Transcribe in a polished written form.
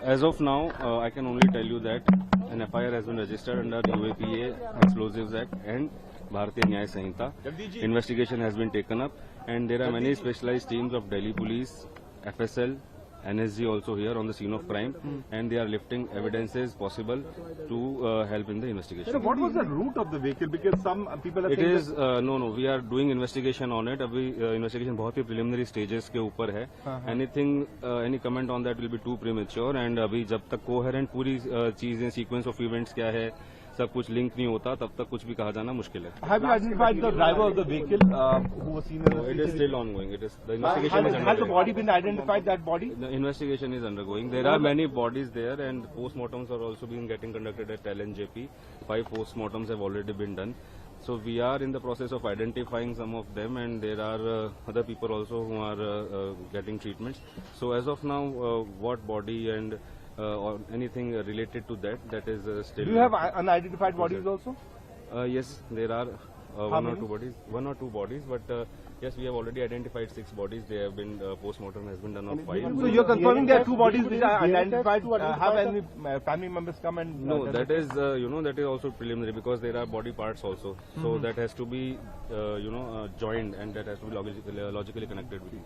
As of now, I can only tell you that an FIR has been registered under UAPA Explosives Act and Bharatiya Nyaya Sanhita. Investigation has been taken up, and there are many specialized teams of Delhi Police, FSL, NSG also here on the scene of crime, and they are lifting evidences possible to help in the investigation. So what was the route of the vehicle? Because some people are saying is no, we are doing investigation on it. अभी investigation बहुत ही preliminary stages के ऊपर है. Anything, any comment on that will be too premature. And अभी जब तक coherent पूरी चीजें sequence of events क्या है, सब कुछ लिंक नहीं होता, तब तक कुछ भी कहा जाना मुश्किल है. Have you identified the driver of the vehicle who was seen? It is still ongoing. It is the investigation is Has the undergoing. body been identified? That body? The investigation is undergoing. There are many bodies there, and postmortems are also being getting conducted at LNJP. 5 postmortems have already been done. So we are in the process of identifying some of them, and there are other people also who are getting treatments. So as of now, what body and or anything related to that is still. Do you have unidentified bodies also? Yes, there are one or two bodies, but yes, we have already identified 6 bodies. They have been post-mortem has been done on 5. So you're confirming there are 2 bodies which are identified. Have any family members come and? No, that is that is also preliminary, because there are body parts also. So that has to be joined, and that has to be logically connected with.